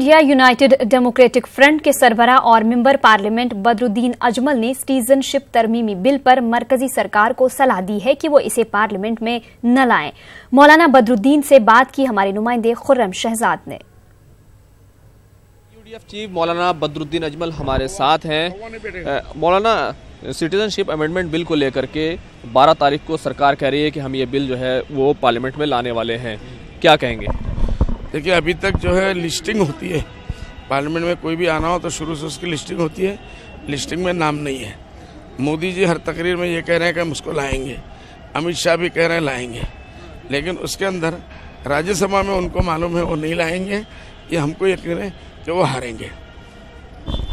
India United democratic front के सरबराह और member parliament Badruddin Ajmal ने सिटीजनशिप तरमीमी बिल पर मरकजी सरकार को सलाह दी है कि वो इसे पार्लियामेंट में न लाएं। मौलाना बदरुद्दीन से बात की हमारे नुमाइंदे खुर्रम शहजाद ने। यूडीएफ चीफ मौलाना बदरुद्दीन अजमल हमारे साथ हैं। मौलाना, सिटीजनशिप अमेंडमेंट बिल को लेकर के 12 तारीख को सरकार कह रही है कि हम ये बिल जो है वो पार्लियामेंट में लाने वाले हैं, क्या कहेंगे? देखिए, अभी तक जो है लिस्टिंग होती है पार्लियामेंट में, कोई भी आना हो तो शुरू से उसकी लिस्टिंग होती है। लिस्टिंग में नाम नहीं है। मोदी जी हर तकरीर में ये कह रहे हैं कि हम उसको लाएंगे, अमित शाह भी कह रहे हैं लाएंगे, लेकिन उसके अंदर राज्यसभा में उनको मालूम है वो नहीं लाएंगे। ये हमको यकीन है कि वो हारेंगे।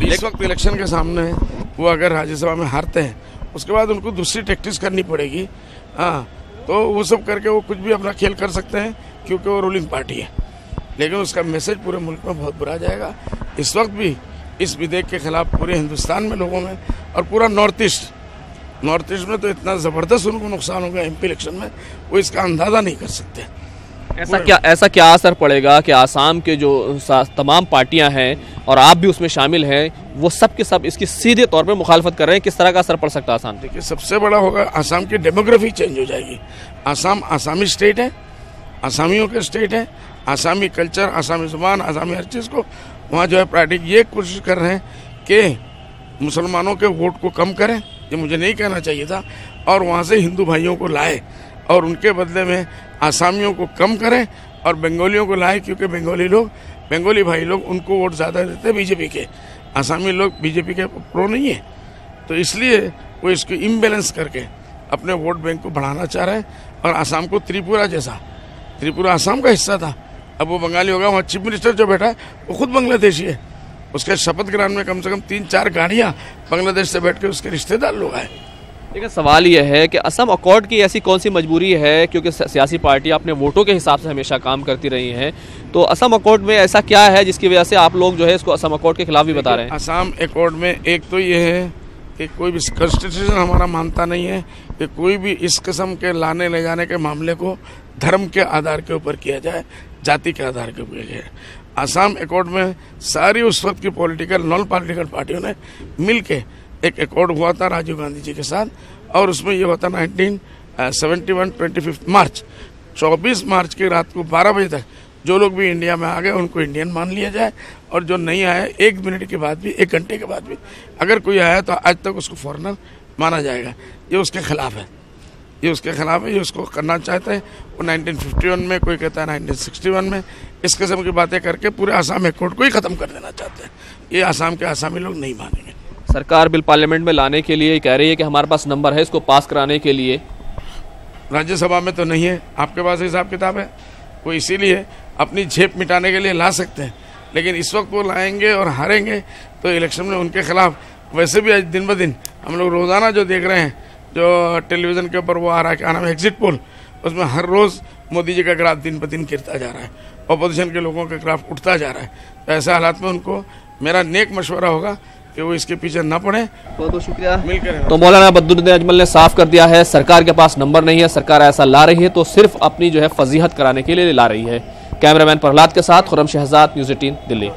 इस वक्त इलेक्शन के सामने है, वो अगर राज्यसभा में हारते हैं उसके बाद उनको दूसरी टैक्टिक्स करनी पड़ेगी। हाँ, तो वो सब करके वो कुछ भी अपना खेल कर सकते हैं क्योंकि वो रूलिंग पार्टी है, लेकिन उसका मैसेज पूरे मुल्क में बहुत बुरा जाएगा। इस वक्त भी इस विधेयक के खिलाफ पूरे हिंदुस्तान में लोगों में और पूरा नॉर्थ ईस्ट में तो इतना ज़बरदस्त उनको नुकसान होगा एमपी इलेक्शन में, वो इसका अंदाज़ा नहीं कर सकते। ऐसा क्या असर पड़ेगा कि आसाम के जो तमाम पार्टियां हैं और आप भी उसमें शामिल हैं, वो सब के सब इसकी सीधे तौर पे मुखालफत कर रहे हैं? किस तरह का असर पड़ सकता है आसाम? देखिए, सबसे बड़ा होगा आसाम की डेमोग्राफी चेंज हो जाएगी। आसाम आसामी स्टेट है, आसामियों के स्टेट है, आसामी कल्चर, आसामी जुबान, आसामी हर चीज़ को वहाँ जो है प्राइडिक ये कोशिश कर रहे हैं कि मुसलमानों के वोट को कम करें, ये मुझे नहीं कहना चाहिए था, और वहाँ से हिंदू भाइयों को लाए और उनके बदले में आसामियों को कम करें और बंगालियों को लाए, क्योंकि बंगाली भाई लोग उनको वोट ज़्यादा देते हैं बीजेपी के, आसामी लोग बीजेपी के प्रो नहीं है। तो इसलिए वो इसको इम्बैलेंस करके अपने वोट बैंक को बढ़ाना चाह रहे हैं। और आसाम को त्रिपुरा आसाम का हिस्सा था, अब वो बंगाली होगा। वहाँ चीफ मिनिस्टर जो बैठा है वो खुद बांग्लादेशी है। उसके शपथ ग्रहण में कम से कम 3-4 गाड़ियाँ बांग्लादेश से बैठ के उसके रिश्तेदार लोग आए। लेकिन सवाल यह है कि असम अकॉर्ड की ऐसी कौन सी मजबूरी है, क्योंकि सियासी पार्टियां अपने वोटों के हिसाब से हमेशा काम करती रही हैं, तो असम अकॉर्ड में ऐसा क्या है जिसकी वजह से आप लोग जो है इसको असम अकॉर्ड के खिलाफ भी बता रहे हैं? असम अकॉर्ड में एक तो ये है कि कोई भी कॉन्स्टिट्यूशन हमारा मानता नहीं है कि कोई भी इस किस्म के लाने ले जाने के मामले को धर्म के आधार के ऊपर किया जाए, जाति के आधार के ऊपर किया जाए। आसाम अकॉर्ड में सारी उस वक्त की पॉलिटिकल नॉन पॉलिटिकल पार्टियों ने मिल के एक अकॉर्ड हुआ था राजीव गांधी जी के साथ, और उसमें ये हुआ था 1971 25 मार्च 24 मार्च की रात को 12 बजे तक जो लोग भी इंडिया में आ गए उनको इंडियन मान लिया जाए, और जो नहीं आए 1 मिनट के बाद भी, 1 घंटे के बाद भी अगर कोई आया तो आज तक उसको फॉरेनर माना जाएगा। ये उसके खिलाफ है, ये उसको करना चाहते हैं। वो 1951 में, कोई कहता है 1961 में, इस किस्म की बातें करके पूरे आसाम अकॉर्ड को ही ख़त्म कर देना चाहते हैं। ये आसाम के आसामी लोग नहीं मानेंगे। सरकार बिल पार्लियामेंट में लाने के लिए कह रही है कि हमारे पास नंबर है इसको पास कराने के लिए। राज्यसभा में तो नहीं है, आपके पास हिसाब किताब है, वो इसीलिए अपनी झेप मिटाने के लिए ला सकते हैं, लेकिन इस वक्त वो लाएंगे और हारेंगे तो इलेक्शन में उनके खिलाफ। वैसे भी आज दिन ब दिन हम लोग रोज़ाना जो देख रहे हैं, जो टेलीविज़न के ऊपर वो आ रहा है, क्या नाम है, एग्जिट पोल, उसमें हर रोज़ मोदी जी का ग्राफ दिन ब दिन गिरता जा रहा है, अपोजिशन के लोगों का ग्राफ उठता जा रहा है। तो ऐसे हालात में उनको मेरा नेक मशवरा होगा कि वो इसके पीछे न पड़े। बहुत बहुत शुक्रिया। मिलकर तो मौलाना बदरुद्दीन अजमल ने साफ कर दिया है, सरकार के पास नंबर नहीं है, सरकार ऐसा ला रही है तो सिर्फ अपनी जो है फजीहत कराने के लिए ला रही है। कैमरामैन प्रहलाद के साथ खुर्रम शहजाद, न्यूज़ 18 दिल्ली।